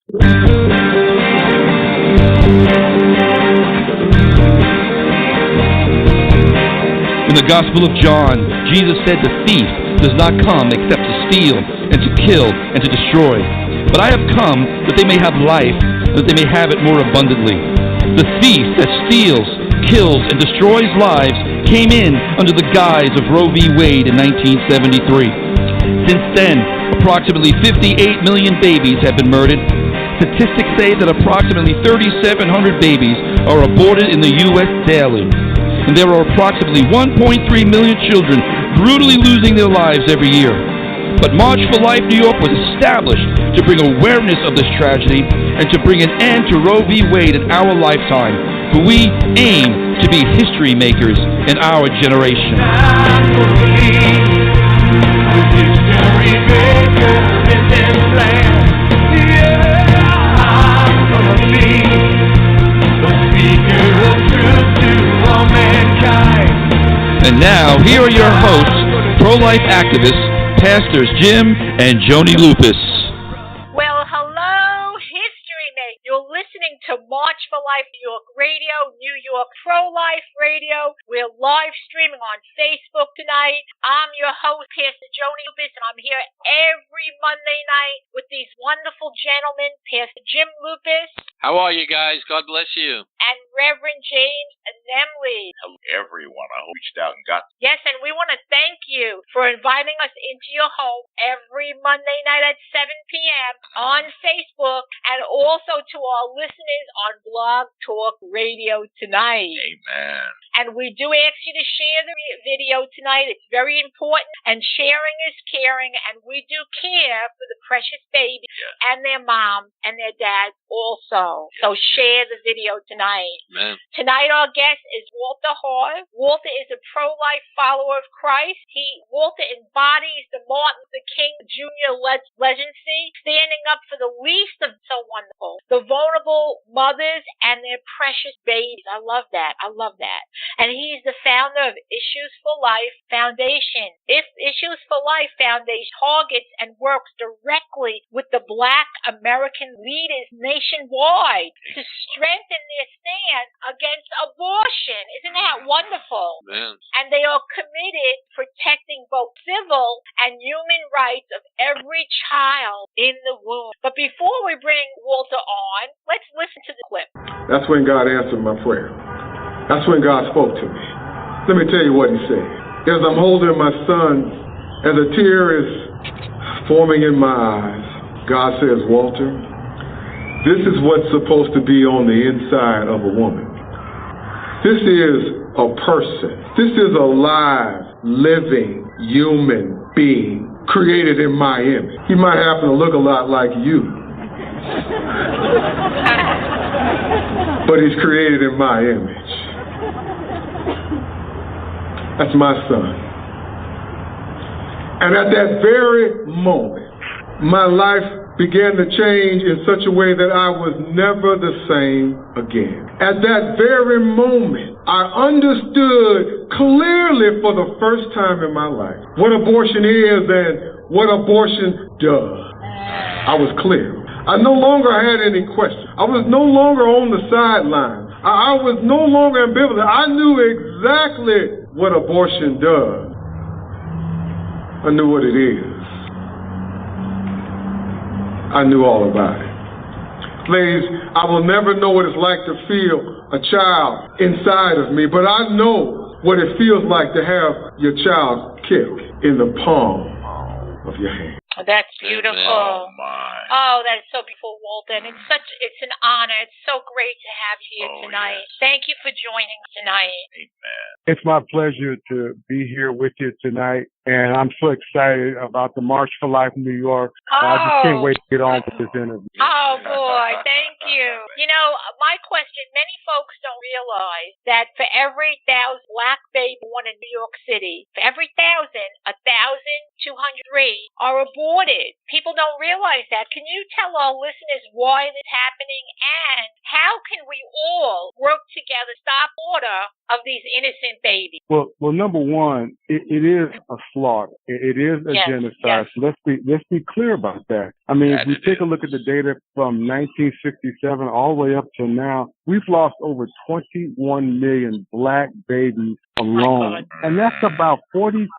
In the Gospel of John, Jesus said the thief does not come except to steal and to kill and to destroy. But I have come that they may have life, and that they may have it more abundantly. The thief that steals, kills, and destroys lives came in under the guise of Roe v. Wade in 1973. Since then, approximately 58 million babies have been murdered. Statistics say that approximately 3,700 babies are aborted in the U.S. daily. And there are approximately 1.3 million children brutally losing their lives every year. But March for Life New York was established to bring awareness of this tragedy and to bring an end to Roe v. Wade in our lifetime, for we aim to be history makers in our generation. And now, here are your hosts, pro-life activists, Pastors Jim and Joni Lupis. Well, hello, History Mate. You're listening to March for Life New York Radio, New York Pro-Life Radio. We're live streaming on Facebook tonight. I'm your host, Pastor Joni Lupis, and I'm here every Monday night with these wonderful gentlemen, Pastor Jim Lupis. How are you guys? God bless you. And Reverend James and Nemely. Hello, everyone. I reached out and got. Yes, and we want to thank you for inviting us into your home every Monday night at 7 p.m. on Facebook, and also to our listeners on Blog Talk Radio tonight. Amen. And we do ask you to share the video tonight. It's very important, and sharing is caring, and we do care for the precious babies and their moms and their dads also. So share the video tonight. Amen. Tonight our guest is Walter Hoye. Walter is a pro-life follower of Christ. Walter embodies the Martin Luther King Jr. legacy, standing up for the least of so wonderful, the vulnerable mothers and their precious babies. I love that. I love that. And he's the founder of Issues for Life Foundation. Issues for Life Foundation targets and works directly with the Black American leaders nationwide to strengthen their stand against abortion. Isn't that wonderful? Man. And they are committed to protecting both civil and human rights of every child in the womb. But before we bring Walter on, let's listen to the clip. That's when God answered my prayer. That's when God spoke to me. Let me tell you what he said. As I'm holding my son, as a tear is forming in my eyes, God says, Walter, this is what's supposed to be on the inside of a woman. This is a person. This is a live, living, human being created in my image. He might happen to look a lot like you, but he's created in my image. That's my son. And at that very moment, my life began to change in such a way that I was never the same again. At that very moment, I understood clearly for the first time in my life what abortion is and what abortion does. I was clear. I no longer had any questions. I was no longer on the sidelines. I was no longer ambivalent. I knew exactly what abortion does. I knew what it is. I knew all about it. Ladies, I will never know what it's like to feel a child inside of me, but I know what it feels like to have your child kick in the palm of your hand. Oh, that's beautiful. Oh, my. Oh, that's so beautiful, Walter. And it's an honor. It's so great to have you here tonight. Yes. Thank you for joining us tonight. Amen. It's my pleasure to be here with you tonight, and I'm so excited about the March for Life New York. I just can't wait to get on with this interview. Oh, boy. Thank you. You know, my question, many folks don't realize that for every 1,000 black babies born in New York City, for every 1,000, 1,203 are aborted. People don't realize that. can you tell our listeners why this is happening and how can we all work together to stop slaughter of these innocent babies? Well, number one, it is a slaughter. It is a genocide. So let's be clear about that. I mean, if we take a look at the data from 1967 all the way up to now, we've lost over 21 million black babies alone. And that's about 46%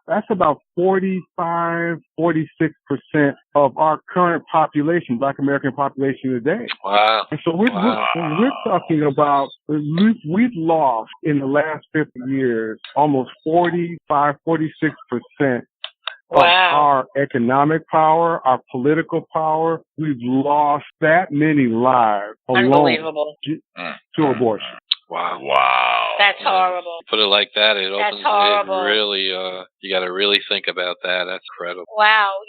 of our current population, black American population today. Wow. And so we're talking about, we've lost in the last 50 years almost 46% of our economic power, our political power. We've lost that many lives alone to abortion. Wow. That's horrible. Put it like that, it opens it really, you got to really think about that. That's incredible. Wow,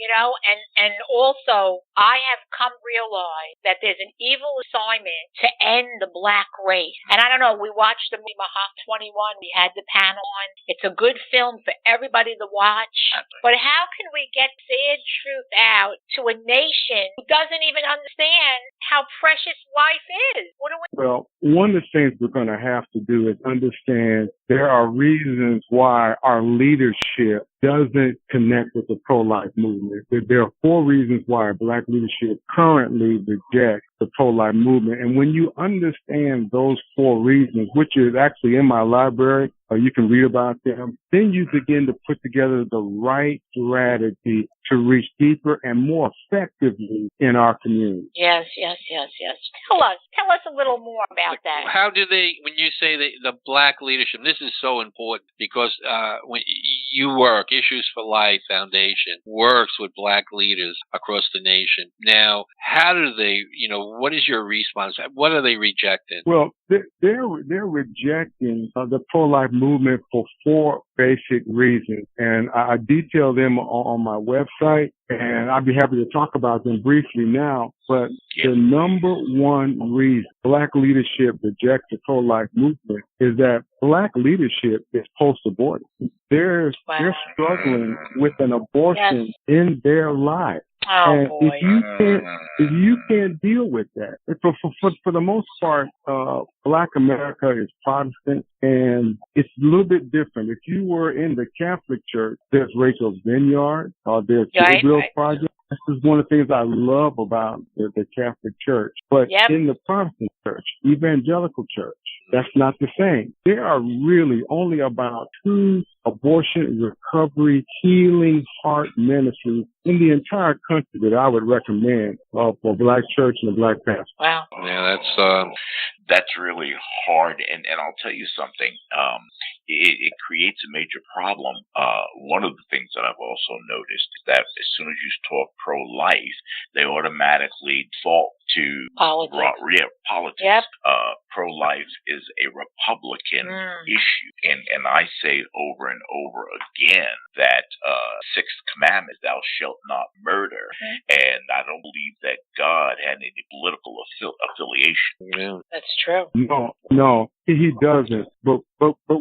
and also I have come to realize that there's an evil assignment to end the black race. And I don't know, we watched the movie March 21, we had the panel on. It's a good film for everybody to watch. But how can we get sad truth out to a nation who doesn't even understand how precious life is? Well, one of the things we're going to have to do is understand there are reasons why our leadership doesn't connect with the pro-life movement. There are 4 reasons why black leadership currently rejects the pro-life movement. And when you understand those 4 reasons, which is actually in my library, or you can read about them, then you begin to put together the right strategy to reach deeper and more effectively in our community. Yes. Tell us a little more about that. How do they, when you say the black leadership, this is so important because when you work, Issues for Life Foundation works with black leaders across the nation. Now, how do they, what is your response? What are they rejecting? Well, they're rejecting the pro-life movement for 4 basic reasons, and I detail them on my website, and I'd be happy to talk about them briefly now. But the number one reason black leadership rejects the pro-life movement is that black leadership is post-abortive. They're struggling with an abortion in their life. Oh, and boy. if you can't deal with that, for the most part, black America is Protestant, and it's a little bit different. If you were in the Catholic Church, there's Rachel's Vineyard, there's Gabriel's Project. This is one of the things I love about the Catholic Church. But in the Protestant church, evangelical church, that's not the same. There are really only about 2 abortion recovery healing heart ministries in the entire country that I would recommend for black church and a black pastor. Wow. Yeah, that's really hard, and I'll tell you something. It creates a major problem. One of the things that I've also noticed is that as soon as you talk pro-life, they automatically default to politics. Yep. Pro-life is a Republican issue, and I say over and over again that Sixth Commandment, thou shalt not murder, and I don't believe that God had any political affiliation. Yeah. That's true. No, he doesn't. But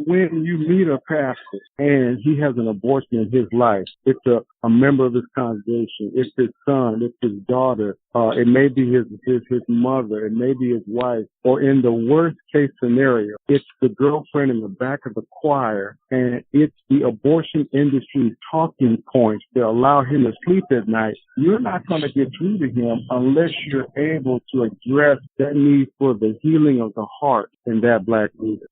when you meet a pastor and he has an abortion in his life, it's a member of his congregation, it's his son, it's his daughter, it may be his mother, it may be his wife, or in the worst case scenario, it's the girlfriend in the back of the choir, and it's the abortion industry's talking points that allow him to sleep at night. You're not going to get through to him unless you're able to address that need for the healing of the heart in that black leader.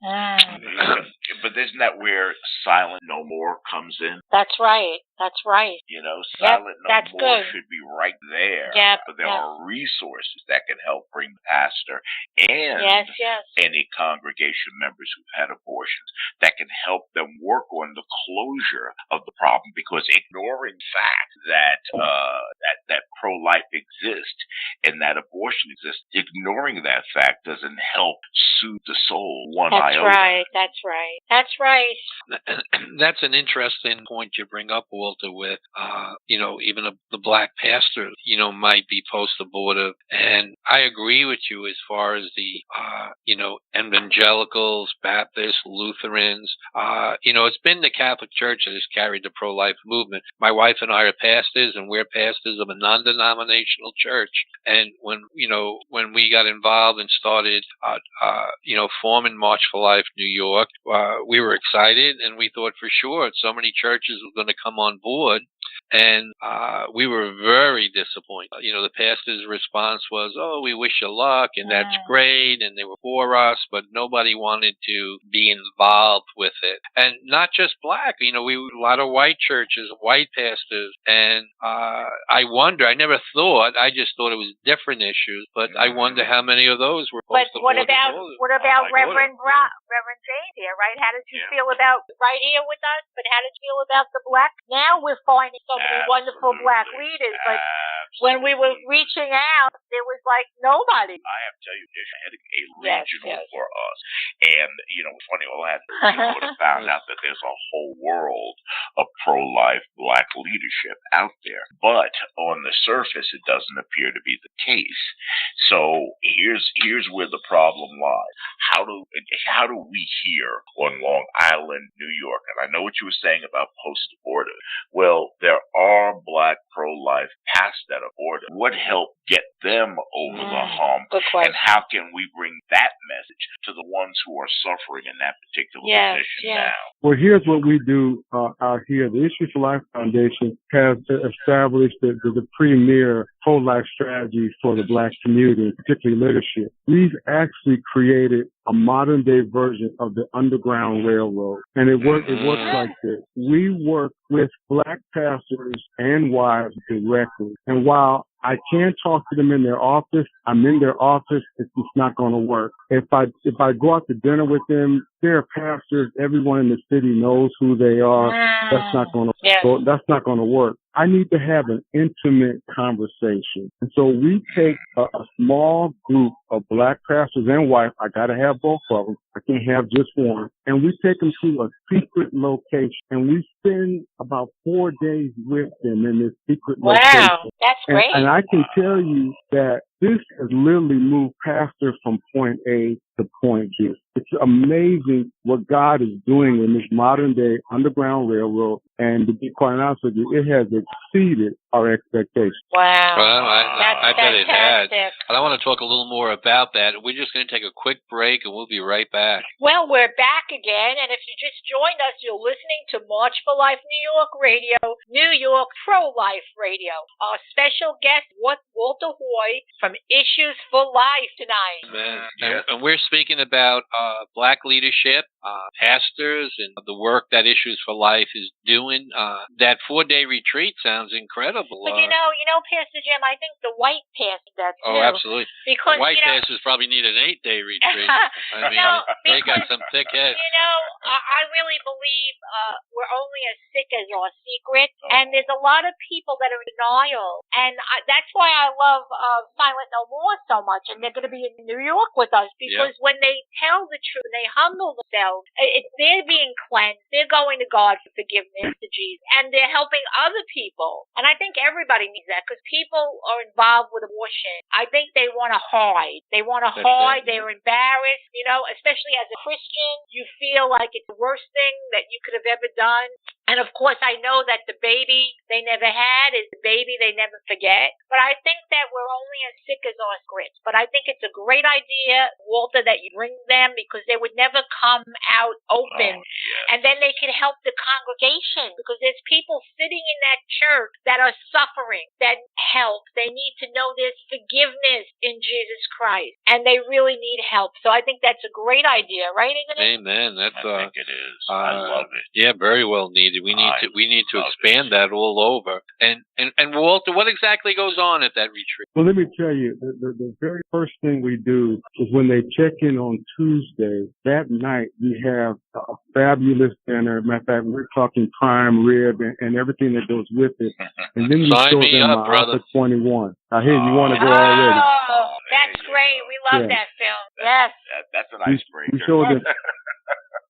But isn't that where Silent No More comes in? That's right. Silent No More should be right there. Yep. But there are resources that can help bring the pastor and any congregation members who've had abortions that can help them work on the closure of the problem, because ignoring the fact that that pro-life exists and that abortion exists, ignoring that fact doesn't help soothe the soul one iota. That's right. That's an interesting point you bring up, Walt. Walter, with, even the black pastor, might be post-abortive. And I agree with you as far as the, evangelicals, Baptists, Lutherans. It's been the Catholic Church that has carried the pro-life movement. My wife and I are pastors, and we're pastors of a non-denominational church. And when we got involved and started, forming March for Life New York, we were excited, and we thought for sure so many churches were going to come on board. And we were very disappointed. The pastor's response was, "Oh, we wish you luck, and that's great," and they were for us, but nobody wanted to be involved with it. And not just black, we a lot of white churches, white pastors, and I wonder. I never thought. I just thought it was different issues, but I wonder how many of those were. But what about Reverend James here? Right? How did you feel about right here with us? But how did you feel about the black? Now we're finding so many wonderful black leaders, but when we were reaching out, there was like nobody. I have to tell you, there's a regional for us, and it's funny. All that would have found out that there's a whole world of pro-life black leadership out there, but on the surface, it doesn't appear to be the case. So here's where the problem lies. How do we here on Long Island, New York, and I know what you were saying about post-abortive. Well, there are black pro-life pastors that are aborted. What helped get them over the hump, and how can we bring that message to the ones who are suffering in that particular position now? Well, here's what we do out here. The Issues for Life Foundation has established the premier pro-life strategy for the black community, particularly leadership. We've actually created a modern-day version of the Underground Railroad, and it works like this. We work with black pastors and wives directly, and while I can talk to them in their office, I'm in their office, it's just not going to work. If I go out to dinner with them, they're pastors, everyone in the city knows who they are. That's not going to work. I need to have an intimate conversation. And so we take a small group of black pastors and wives. I got to have both of them. I can't have just one. And we take them to a secret location, and we spend about 4 days with them in this secret location. Wow, that's great. And I can tell you that this has literally moved pastors from point A to point B. It's amazing what God is doing in this modern day Underground Railroad. And to be quite honest with you, it has exceeded our expectations. Wow. Well, I bet it has. Fantastic. I want to talk a little more about that. We're just going to take a quick break, and we'll be right back. Well, we're back again, and if you just joined us, you're listening to March for Life New York Radio, New York Pro-Life Radio. Our special guest, Walter Hoye from Issues for Life tonight. And we're speaking about black leadership, pastors, and the work that Issues for Life is doing. That 4-day retreat sounds incredible. But you know, Pastor Jim, I think the white pastor does too. Oh, absolutely. Because white pastors probably need an 8-day retreat. I mean, they got some thick heads. I really believe we're only as sick as our secret, and there's a lot of people that are in denial, and that's why I love Silent No More so much, and they're going to be in New York with us, because when they tell the truth, they humble themselves, they're being cleansed, they're going to God for forgiveness, to Jesus, and they're helping other people. And I think everybody needs that, because people are involved with abortion. I think they want to hide. They're embarrassed, especially as a Christian, you feel like it's the worst thing that you could have ever done. And of course, I know that the baby they never had is the baby they never forget. But I think that we're only as sick as our scripts. But I think it's a great idea, Walter, that you bring them, because they would never come out open. And then they can help the congregation, because there's people sitting in that church that are suffering, that help. They need to know there's forgiveness in Jesus Christ, and they really need help. So I think that's a great idea, right, isn't it? Amen. I think it is. I love it. Yeah, very well needed. We need to expand that all over. And Walter, what exactly goes on at that retreat? Well, let me tell you, the very first thing we do is when they check in on Tuesday, that night we have a fabulous dinner. Matter of fact, we're talking prime rib and everything that goes with it. And then we show them Alpha 21. I hear you want to go already. Oh, that's great. We love that film. Yes. That's an icebreaker. We show them.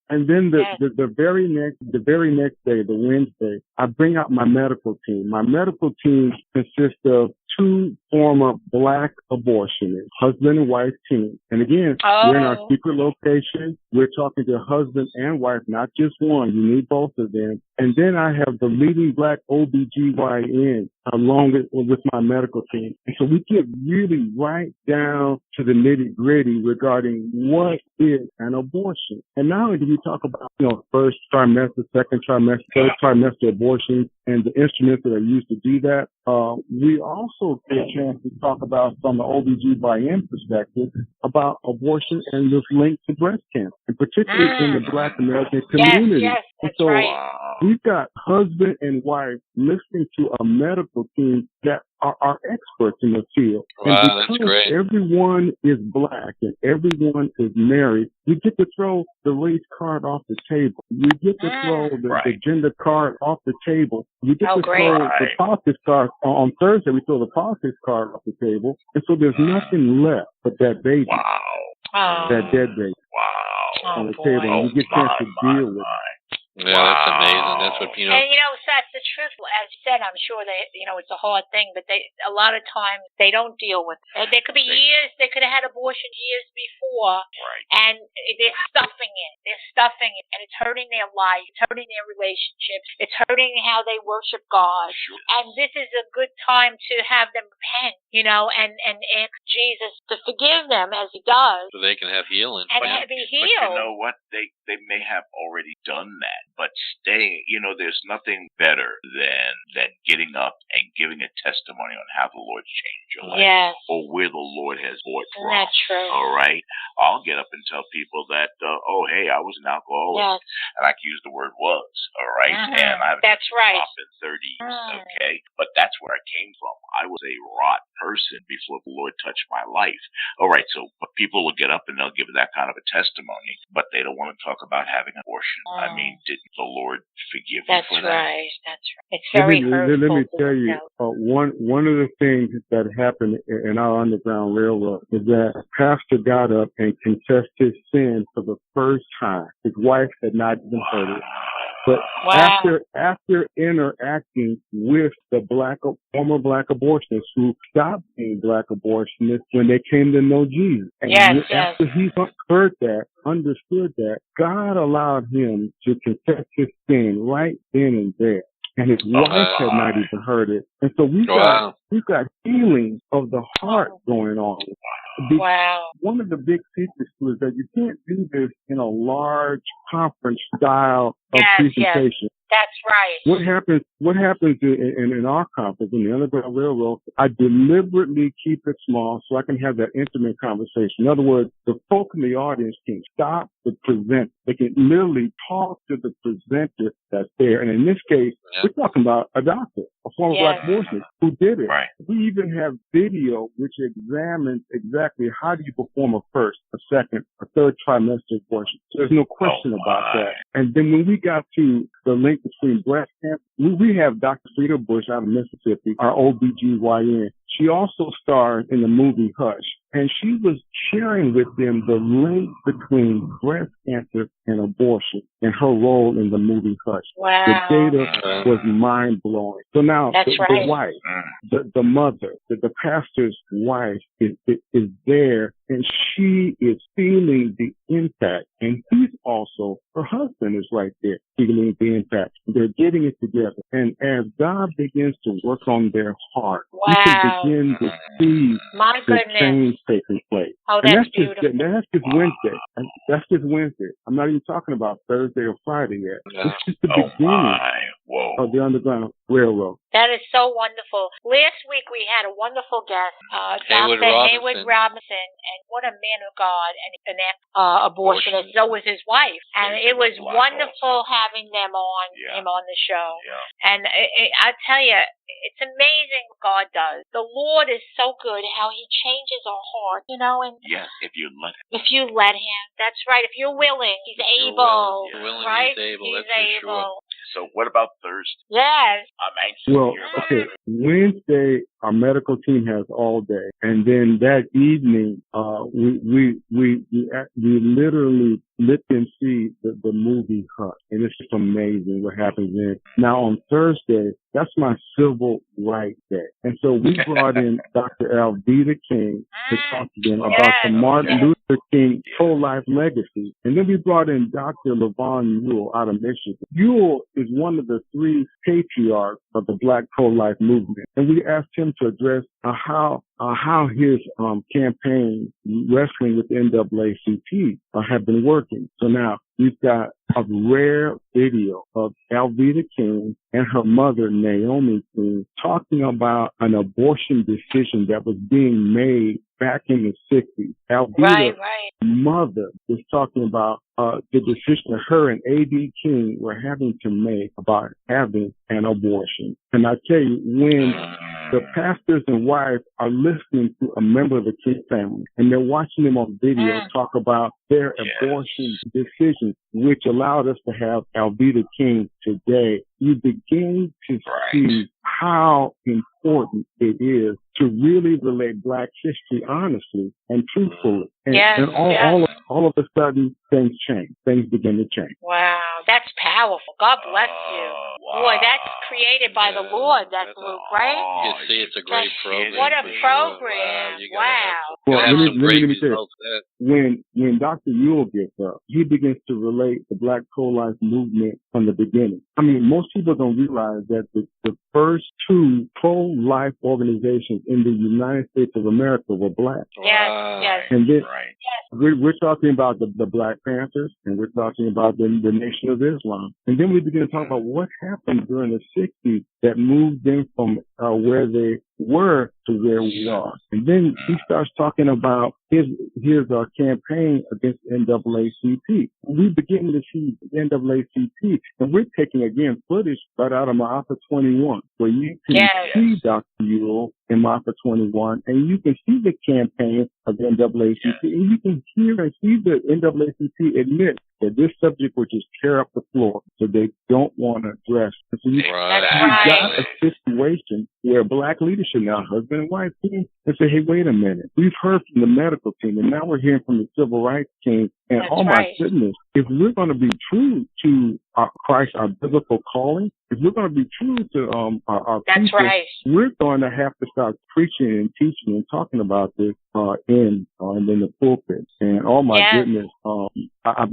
And then the very next day, the Wednesday, I bring out my medical team. My medical team consists of 2 former black abortionists, husband and wife team. And again, we're in our secret location. We're talking to husband and wife, not just one. You need both of them. And then I have the leading black OBGYN along with my medical team. And so we get really right down to the nitty gritty regarding what is an abortion. And not only do we talk about, first trimester, second trimester, third trimester abortion and the instruments that are used to do that, we also get a chance to talk about, from the OBGYN perspective, about abortion and this link to breast cancer, and particularly in the Black American community. Yes, and so we've got husband and wife listening to a medical team that are experts in the field. Wow, and that's great. Everyone is black and everyone is married, we get to throw the race card off the table. We get to throw the gender card off the table. We get to throw the politics card. On Thursday, we throw the politics card off the table. And so there's nothing left but that baby. That dead baby. On the table. And we get a chance to deal with it. Yeah, that's amazing. That's what, And, that's the truth. As you said, I'm sure they, it's a hard thing, but a lot of times they don't deal with it. There could be years, they could have had abortion years before, and they're stuffing it. And it's hurting their life. It's hurting their relationships. It's hurting how they worship God. And this is a good time to have them repent, and ask Jesus to forgive them as He does. So they can have healing. And be healed. But you know what? They may have already done that. But staying, there's nothing better than getting up and giving a testimony on how the Lord's changed your life, or where the Lord has brought from. That's true. All right, I'll get up and tell people that, hey, I was an alcoholic, and I can use the word "was." All right, and I haven't been 30 years. Okay, but that's where I came from. I was a rotten person before the Lord touched my life. All right, so people will get up and they'll give that kind of a testimony, but they don't want to talk about having an abortion. I mean, didn't the Lord forgive you for that? That's right. It's very hurtful. Let me tell you, one of the things that happened in our Underground Railroad is that a pastor got up and confessed his sin for the first time. His wife had not even heard it. But after interacting with the former black abortionists who stopped being black abortionists when they came to know Jesus, and after he heard that, understood that, God allowed him to confess his sin right then and there. And his wife had not even heard it. And so we've got healing of the heart going on. One of the big secrets is that you can't do this in a large conference style of presentation. That's right. What happens in our conference, in the Underground Railroad, I deliberately keep it small so I can have that intimate conversation. In other words, the folk in the audience can stop the presenter. They can literally talk to the presenter that's there. And in this case, we're talking about a doctor, a former black abortionist who did it. We even have video which examines exactly how do you perform a first, a second, a third trimester abortion. So there's no question about that. And then when we got to the link between breast cancer, we have Dr. Frida Bush out of Mississippi, our OBGYN. She also starred in the movie Hush, and she was sharing with them the link between breast cancer and abortion and her role in the movie Hush. The data was mind-blowing. So now the wife, the mother, the pastor's wife is there, and she is feeling the impact, and he's also, her husband is right there feeling the impact. They're getting it together. And as God begins to work on their heart, we can begin to see the change taking place. That's beautiful. That's just Wednesday. That's just Wednesday. I'm not even talking about Thursday or Friday yet. It's just the beginning of the Underground Railroad. That is so wonderful. Last week we had a wonderful guest, Dr. Haywood Robinson, and what a man of God, and an abortionist. So was his wife, and it was wonderful having them on the show. And I tell you, it's amazing what God does. The Lord is so good, how He changes our heart, and if you let Him. If you let Him, that's right. If you're willing, He's able. Right? He's able. That's for sure. So what about Thursday? Yes. I'm anxious to hear about that. Wednesday, our medical team has all day, and then that evening, we literally let them see the movie Hut. And it's just amazing what happens in. Now on Thursday, that's my Civil Rights Day. And so we brought in Dr. Alveda King to talk to them about the Martin Luther King pro-life legacy. And then we brought in Dr. LaVon Ewell out of Michigan. Ewell is one of the three patriarchs of the Black pro-life movement. And we asked him to address how his campaign wrestling with the NAACP have been working. So now we've got a rare video of Alveda King and her mother, Naomi King, talking about an abortion decision that was being made back in the 60s. Alveda's mother is talking about the decision that her and A.D. King were having to make about having an abortion. And I tell you, when the pastors and wives are listening to a member of the King family and they're watching them on video talk about their abortion decisions, which allowed us to have Alveda King today, you begin to see how important it is to really relate Black history honestly and truthfully. And all of a sudden, things change. Things begin to change. Wow, that's powerful. God bless you. Wow. Boy, that's created by the Lord, that's Luke, right? You see, it's a great program. What a program. Wow. Well, let me say this. When Dr. Ewell gets up, he begins to relate the Black pro-life movement from the beginning. I mean, most people don't realize that the first two pro-life organizations in the United States of America were Black. Yes. And then we're talking about the Black Panthers, and we're talking about the Nation of Islam. And then we begin to talk about what happened during the 60s that moved them from where they were to where we are. And then he starts talking about his campaign against NAACP. We begin to see NAACP, and we're taking, again, footage right out of March 21, where you can see Dr. Ewell in March 21, and you can see the campaign of the NAACP, and you can hear and see the NAACP admit that this subject would just tear up the floor, so they don't want to address. So you've got a situation where Black leadership now, husband and wife team, and say, hey, wait a minute. We've heard from the medical team, and now we're hearing from the civil rights team. And my goodness, if we're going to be true to Christ, our biblical calling, if we're going to be true to our people, we're going to have to start preaching and teaching and talking about this in the pulpit. And oh my goodness, I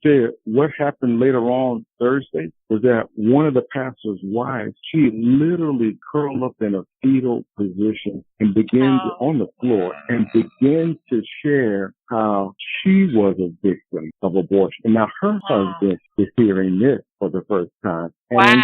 tell you, what happened later on Thursday was that one of the pastor's wives, she literally curled up in a fetal position and began on the floor and began to share how she was a victim of abortion. And now her husband is hearing this for the first time. And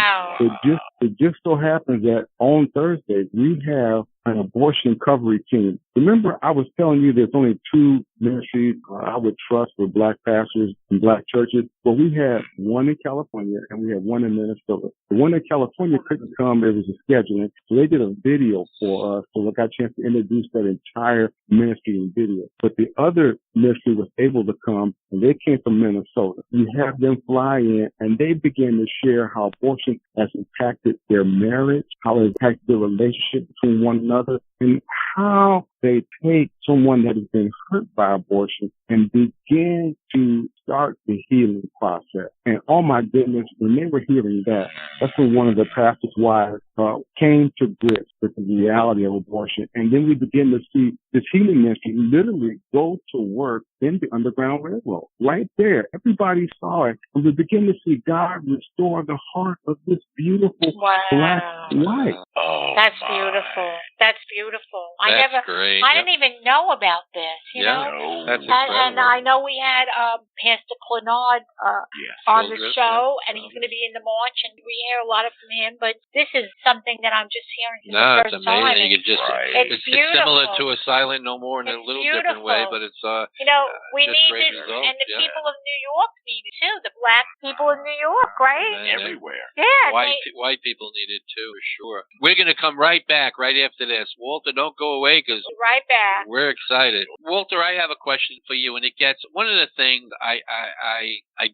it just so happens that on Thursday, we have an abortion recovery team. Remember, I was telling you there's only two ministries I would trust for Black pastors and Black churches. Well, we had one in California and we had one in Minnesota. The one in California couldn't come. It was a scheduling. So they did a video for us. So I got a chance to introduce that entire ministry in video. But the other ministry was able to come, and they came from Minnesota. You have them fly in, and they begin to share how abortion has impacted their marriage, how it impacted their relationship between one another, and how they take someone that has been hurt by abortion and begin to start the healing process. And oh my goodness, when they were hearing that, that's when one of the pastor's wives came to grips with the reality of abortion. And then we begin to see this healing ministry literally go to work in the Underground Railroad. Right there. Everybody saw it. And we begin to see God restore the heart of this beautiful Black wife. That's beautiful. That's beautiful. I didn't even know about this, you know? That's incredible. And I know we had Pastor Clenard on the show, and he's going to be in the March, and we hear a lot from him, but this is something that I'm just hearing for the first it's amazing. time. You could just, it's similar to a Silent No More in a little different way, but it's you know, we need this, and the people of New York need it too. The Black people in New York, right? Everywhere. Yeah. White people need it too, for sure. We're going to come right back right after this. Walter, don't go away, because we're excited. Walter, I have a question for you, and it gets one of the things I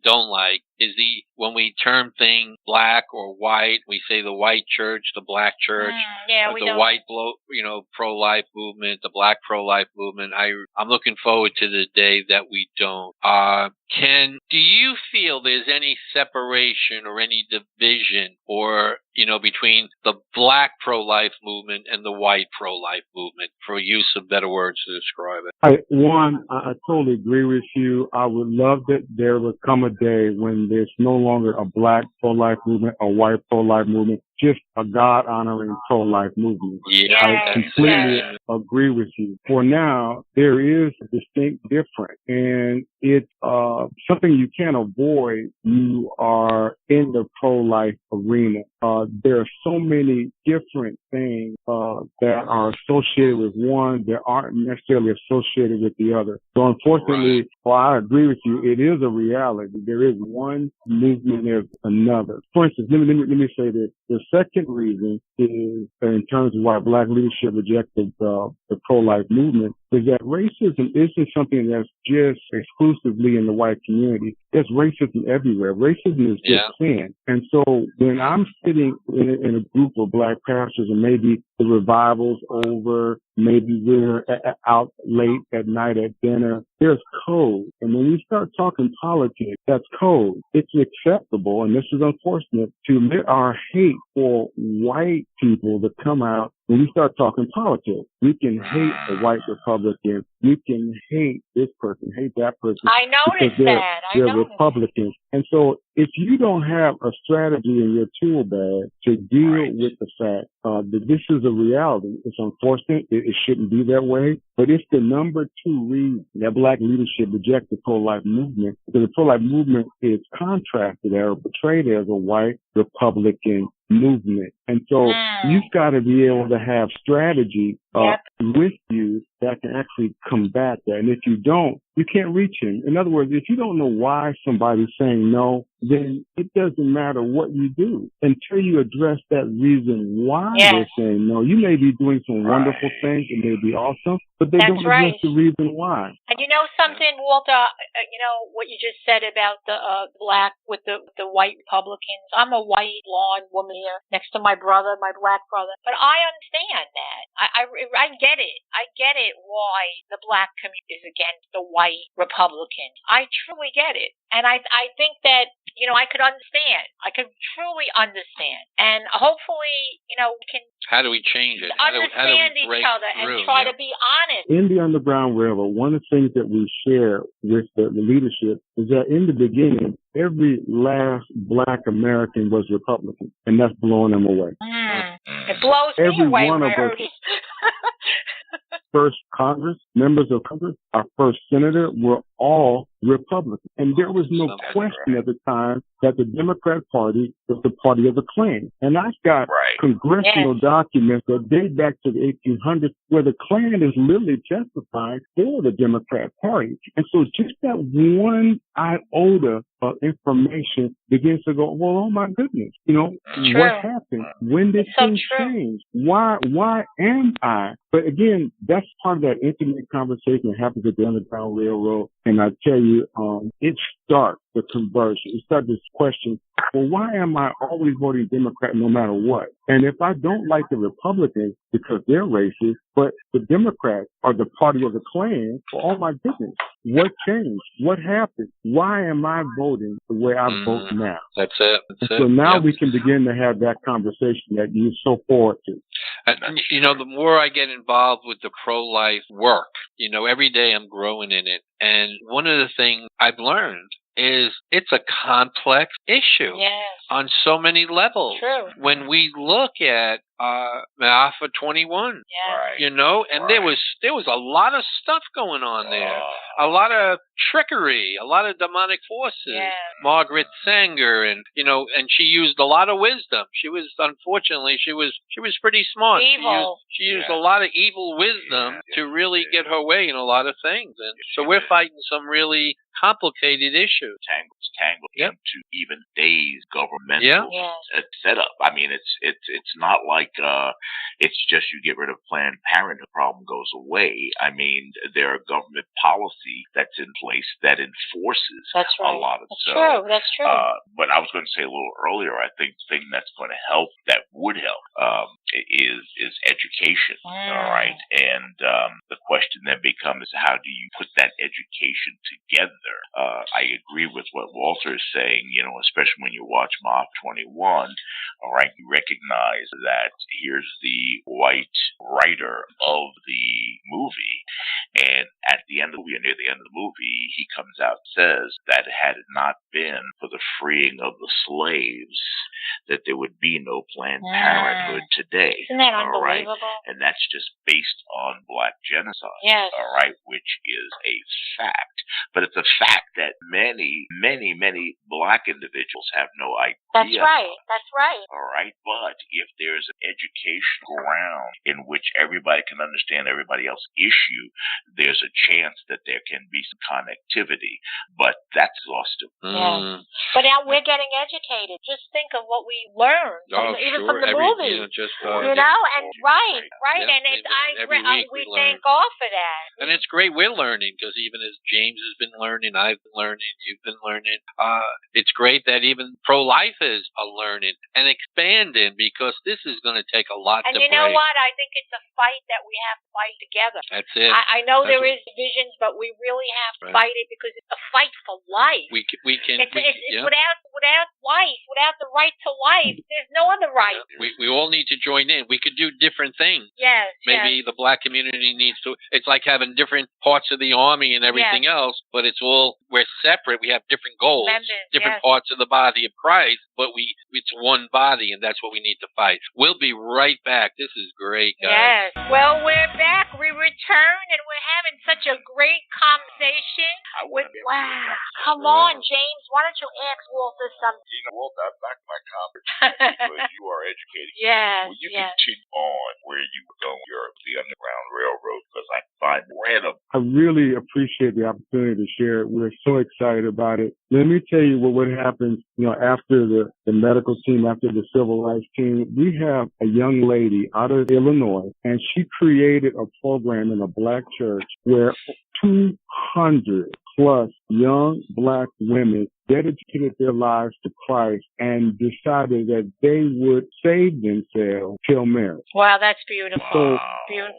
don't like is when we term things black or white, we say the white church, the black church, the white pro-life movement, the black pro-life movement. I'm looking forward to the day that we don't. Do you feel there's any separation or any division or, between the black pro-life movement and the white pro-life movement, for use of better words to describe it? I totally agree with you. I would love that there would come a day when there's no longer a black pro-life movement, a white pro-life movement, just a God-honoring pro-life movement. Yeah, I completely agree with you. For now, there is a distinct difference, and it's something you can't avoid. You are in the pro-life arena. There are so many different things that are associated with one that aren't necessarily associated with the other. So unfortunately, while I agree with you, it is a reality. There is one movement as another. For instance, let me say this. The second reason is, in terms of why black leadership rejected the pro-life movement, is that racism isn't something that's just exclusively in the white community. There's racism everywhere. Racism is just sin. And so when I'm sitting in a group of black pastors, and maybe the revival's over, maybe we're out late at night at dinner, there's code. And when we start talking politics, that's code. It's acceptable, and this is unfortunate, to let our hate for white people to come out when we start talking politics. We can hate the white Republican. We can hate this person, hate that person. I noticed that. They're Republicans. And so if you don't have a strategy in your tool bag to deal with the fact that this is a reality, it's unfortunate. It shouldn't be that way. But it's the number two reason that black leadership rejects the pro-life movement, because the pro-life movement is contrasted or portrayed as a white Republican movement. And so you've got to be able to have strategy with you that can actually combat that. And if you don't, you can't reach him. In other words, if you don't know why somebody's saying no, then it doesn't matter what you do until you address that reason why they're saying no. You may be doing some wonderful things. It may be awesome, but they don't address the reason why. And you know something, Walter, what you just said about the black with the white Republicans. I'm a white blonde woman here next to my brother, my black brother. But I understand that. I get it. I get it why the black community is against the white Republicans. I truly get it. And I think that, I could understand. I could truly understand. And hopefully, we can... How do we change it? Understand each other and try to be honest. In the Underground Railroad, one of the things that we share with the leadership is that in the beginning, every last black American was Republican, and that's blowing them away. It blows me away when I heard it. First Congress, members of Congress, our first senator were all Republicans. And there was no question at the time that the Democrat Party was the party of the Klan. And I've got congressional documents that date back to the 1800s where the Klan is literally testifying for the Democrat Party. And so just that one iota of information begins to go, well, oh my goodness, what happened? When did things change? Why am I? But again, that's part of that intimate conversation that happens at the Underground Railroad. And I tell you, it starts the conversion. It starts this question, well, why am I always voting Democrat no matter what? And if I don't like the Republicans because they're racist, but the Democrats are the party of the Klan, well, oh my goodness, what changed? What happened? Why am I voting the way I vote now? That's it. So now we can begin to have that conversation that you're so forward to. And, the more I get involved with the pro-life work, every day I'm growing in it. And one of the things I've learned is it's a complex issue on so many levels. True. When we look at Alpha 21, and there was a lot of stuff going on there, a lot of trickery, a lot of demonic forces. Margaret Sanger, and she used a lot of wisdom. She was pretty smart. Evil. She used a lot of evil wisdom to really get her way in a lot of things, and so we're fighting some really complicated issues. Tangled into even today's governmental setup. I mean, it's not like like it's just you get rid of Planned Parenthood, the problem goes away. I mean, there are government policy that's in place that enforces a lot of stuff. That's true. But I was going to say a little earlier, I think the thing that's going to help, that would help, is education. All right. And the question then becomes, how do you put that education together? I agree with what Walter is saying, especially when you watch March 21, all right, you recognize that here's the white writer of the movie, and at the end of the movie, near the end of the movie, he comes out and says that had it not been for the freeing of the slaves, that there would be no Planned Parenthood today. Isn't that unbelievable? Right? And that's just based on black genocide. Yes. All right, which is a fact. But it's a fact that many, many, many black individuals have no idea. That's right. That's right. All right. But if there's an educational ground in which everybody can understand everybody else's issue, there's a chance that there can be some connectivity. But that's exhaustive. Yeah. But now we're getting educated. Just think of what we learned, even from the movies. Right. Yeah, and we thank God for that. And it's great we're learning, because even as James has been learning, I've been learning, you've been learning. It's great that even pro-life is learning and expanding, because this is going to take a lot to break. And you know what? I think it's a fight that we have to fight together. That's it. I know there is divisions, but we really have to fight it, because it's a fight for life. Without life, without the right to life, there's no other right. We all need to join in. We could do different things. Yes. Maybe the black community needs to. It's like having different parts of the army and everything else, but we're separate. We have different goals, different parts of the body of Christ, but it's one body, and that's what we need to fight. We'll be right back. This is great, guys. Yes. Well, we're back. We return, and we're having such a great conversation Come on, James. Why don't you ask Walter something? Walter, I'm back to my conversation, but you are educating. Yes. Will you continue on where you were going with the Underground Railroad? Because I find it random. I really appreciate the opportunity to share it. We're so excited about it. Let me tell you what happens, after the medical team, after the civil rights team. We have a young lady out of Illinois, and she created a program in a black church where 200 plus young black women dedicated their lives to Christ and decided that they would save themselves till marriage. Wow, that's beautiful. So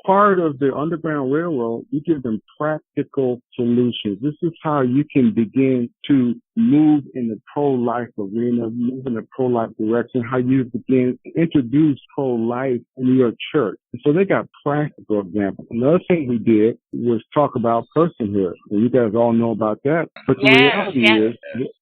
part of the Underground Railroad, we give them practical solutions. This is how you can begin to move in the pro-life arena, move in the pro-life direction, how you begin to introduce pro-life in your church. And so they got practical examples. Another thing we did was talk about personhood. And you guys all know about that. But the reality is,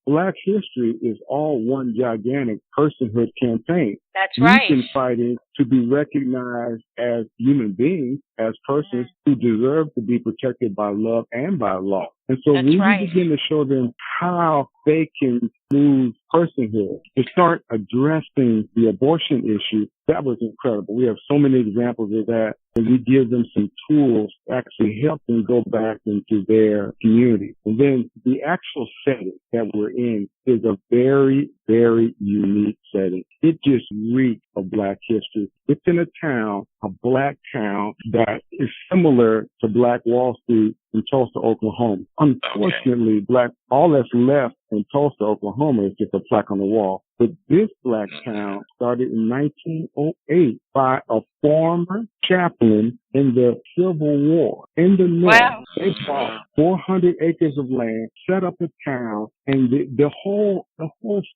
Black history is all one gigantic personhood campaign. That's right. We've been fighting to be recognized as human beings, as persons who deserve to be protected by love and by law. And so we begin to show them how they can move personhood, to start addressing the abortion issue. That was incredible. We have so many examples of that, and we give them some tools to actually help them go back into their community. And then the actual setting that we're in is a very, very unique setting. It just reeks of Black history. It's in a town, a black town that is similar to Black Wall Street in Tulsa, Oklahoma. Unfortunately, all that's left in Tulsa, Oklahoma is just a plaque on the wall. But this black town started in 1908 by a former chaplain in the Civil War in the North. Wow. They bought 400 acres of land, set up a town, and the whole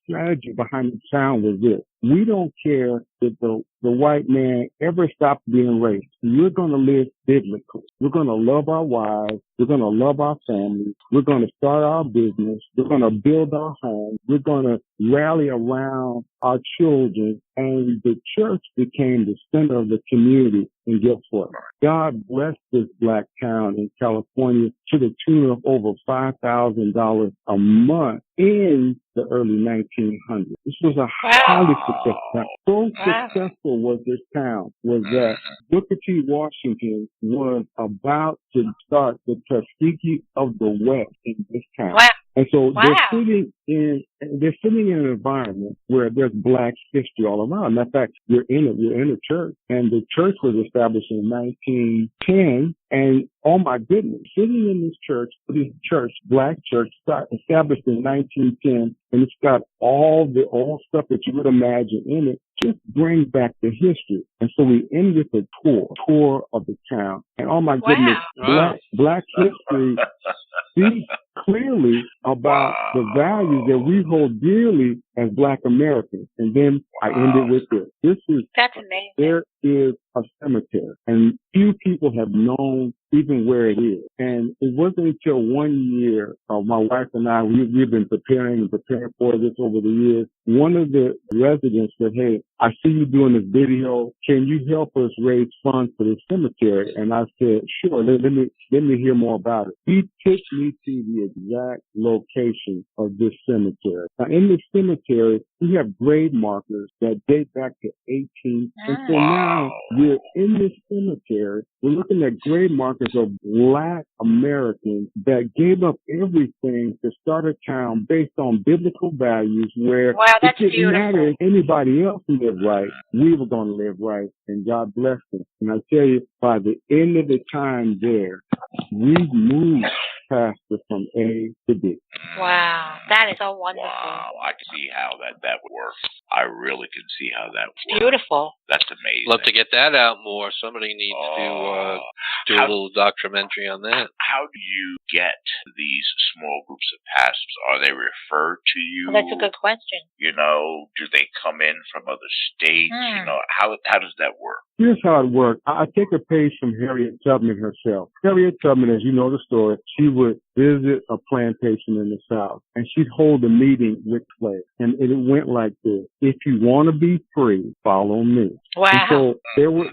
strategy behind the town was this. We don't care that the white man ever stopped being racist. We're going to live biblically. We're going to love our wives. We're going to love our families. We're going to start our business. We're going to build our home. We're going to rally around our children. And the church became the center of the community. And guess what? God blessed this black town in California to the tune of over $5,000 a month in the early 1900s. This was a highly successful town. So successful was this town was that Booker T. Washington was about to start the Tuskegee of the West in this town. And so they're sitting in an environment where there's Black history all around. Matter of fact, we're in a church, and the church was established in 1910. And oh my goodness, sitting in this Black church, established in 1910, and it's got all the old stuff that you would imagine in it. Just bring back the history. And so we end with a tour of the town. And oh my goodness, Black history speaks clearly about the values that we hold dearly as Black Americans. And then I ended with this. That's amazing. There is a cemetery, and few people have known even where it is. And it wasn't until 1 year, my wife and I, we've been preparing for this over the years. One of the residents said, "Hey, I see you doing this video. Can you help us raise funds for this cemetery?" And I said, "Sure, let me hear more about it." He took me to the exact location of this cemetery. Now, in this cemetery, we have grave markers that date back to 18. And so now we're in this cemetery. We're looking at grave markers of Black Americans that gave up everything to start a town based on biblical values where it didn't matter if anybody else lived right. We were going to live right, and God blessed us. And I tell you, by the end of the time there, we've moved past it from A to B. Wow, that is so wonderful. Wow, I can see how that would work. I really can see how that would work. Beautiful. That's amazing. Love to get that out more. Somebody needs to do a little documentary on that. How do you get these small groups of pastors? Are they referred to you? Well, that's a good question. Do they come in from other states? How does that work? Here's how it worked. I take a page from Harriet Tubman herself. Harriet Tubman, as you know the story, she would visit a plantation in the South, and she'd hold a meeting with slaves. And it went like this: if you want to be free, follow me. Wow. And so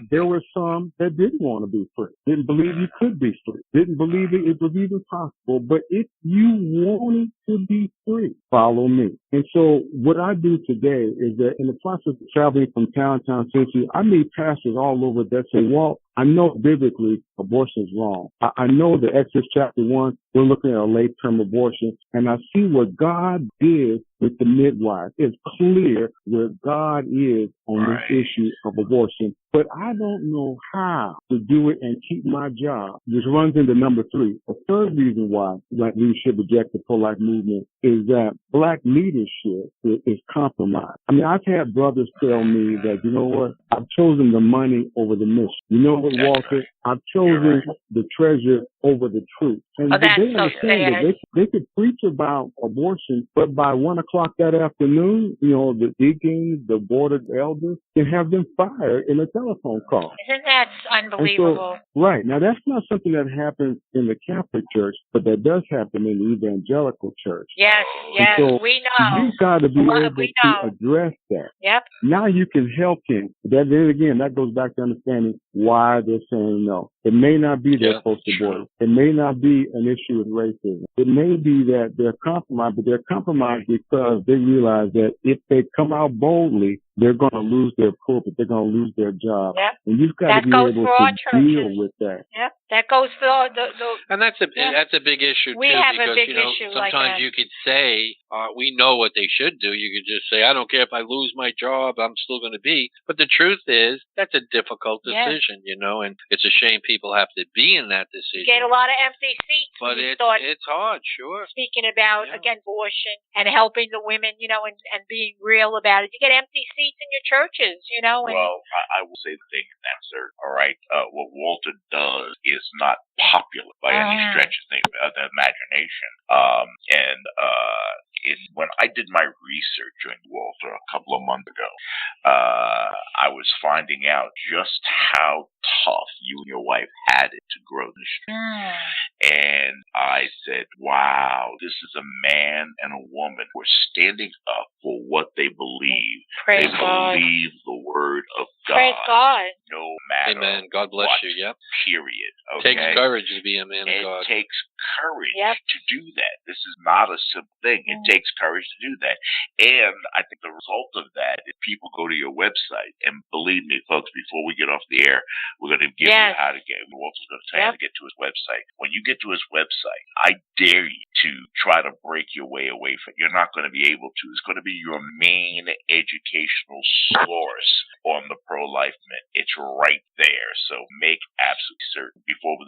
there were some that didn't want to be free, didn't believe you could be free, didn't believe it was even possible. But if you wanted to be free, follow me. And so what I do today is that in the process of traveling from town to town, I meet pastors all over that say, "Well, I know biblically abortion is wrong. I know that Exodus chapter 1, we're looking at a late-term abortion, and I see what God did with the midwife. It's clear where God is on this issue of abortion, but I don't know how to do it and keep my job," which runs into number 3. The third reason why Black leadership rejects the pro-life movement is that Black leadership is compromised. I mean, I've had brothers tell me that, you know what, I've chosen the money over the mission. You know what, Walter? I've chosen the treasure over the truth. And they understand that they could preach about abortion, but by 1 o'clock that afternoon, the deacons, the board of elders can have them fired in a telephone call. Isn't that unbelievable? So, right. Now, that's not something that happens in the Catholic Church, but that does happen in the evangelical church. Yes, so we know. You've got to be able to address that. Yep. Now you can help him. That goes back to understanding why they're saying no. It may not be they're post-abortive. It may not be an issue with racism. It may be that they're compromised, but they're compromised because they realize that if they come out boldly, they're going to lose their pulpit. They're going to lose their job. Yep. And you've got to be able to deal with that. Yep. That goes for the and that's a big issue we too. have because, a big issue sometimes like that. you could say, we know what they should do. You could just say, I don't care if I lose my job, I'm still going to be. But the truth is, that's a difficult decision, and it's a shame people have to be in that decision. You get a lot of empty seats. But it's hard, sure. Speaking about, again, abortion and helping the women, and being real about it. You get empty seats in your churches, Well, I will say the thing in that, sir. All right. What Walter does is not popular by any stretch of the imagination. When I did my research on Walter a couple of months ago, I was finding out just how tough you and your wife had it to grow this street. And I said, wow, this is a man and a woman who are standing up for what they believe. Praise they God. believe the word of God. Praise God. No matter Amen. God bless what, you. Yep. Period. Okay? It takes courage to be a man of God. It takes courage to do that. This is not a simple thing. It takes courage to do that. And I think the result of that is people go to your website. And believe me, folks, before we get off the air, we're going to give you how to get. Walter's going to tell you how to get to his website. When you get to his website, I dare you to try to break your way away from it. You're not going to be able to. It's going to be your main educational source on the pro-life movement. It's right there. So make absolutely certain. Before we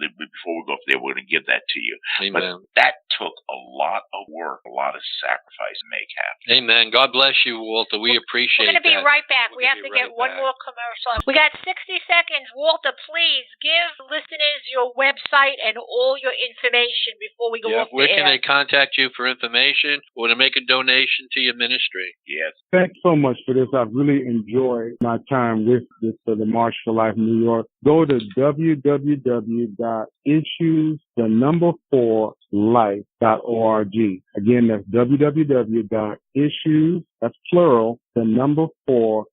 go there, we're going to give that to you. Amen. But that took a lot of work, a lot of sacrifice to make happen. Amen. God bless you, Walter. We appreciate it. We're going to be right back. We have to get one more commercial. We got 60 seconds. Walter, please give listeners your website and all your information before we go off the air. Where can they contact you for information or to make a donation to your ministry? Yes. Thanks so much for this. I've really enjoyed my time with this for the March for Life New York. Go to www.issues4life.org. Again, that's www.issues, that's plural, 4life.org.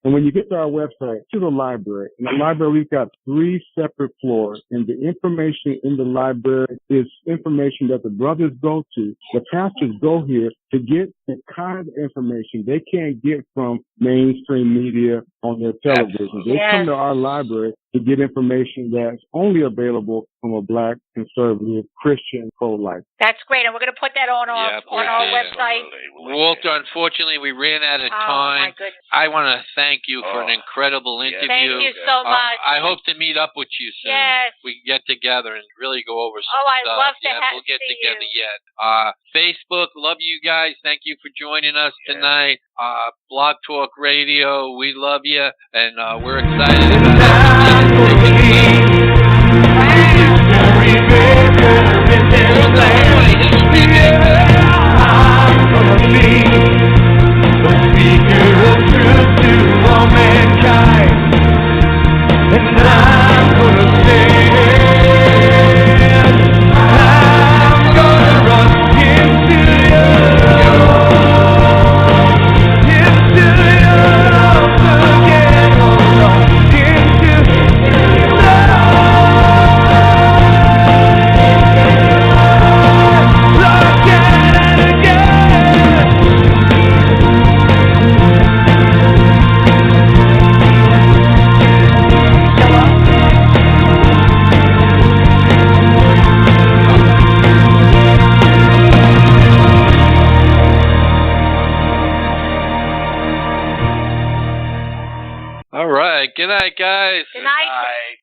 And when you get to our website, to the library. In the library, we've got 3 separate floors, and the information in the library is information that the brothers go to. The pastors go here to get the kind of information they can't get from mainstream media on their television. They come to our library to get information that's only available from a Black, conservative, Christian pro-life. That's great, and we're going to put that on our website. Walter, unfortunately, we ran out of time. My goodness. I want to thank you for an incredible interview. Thank you so much. I hope to meet up with you soon. Yes. We can get together and really go over some stuff. I'd love to we'll get together yet. Facebook, love you guys. Thank you for joining us tonight. Blog Talk Radio, we love you, and we're excited Good night, guys. Good night.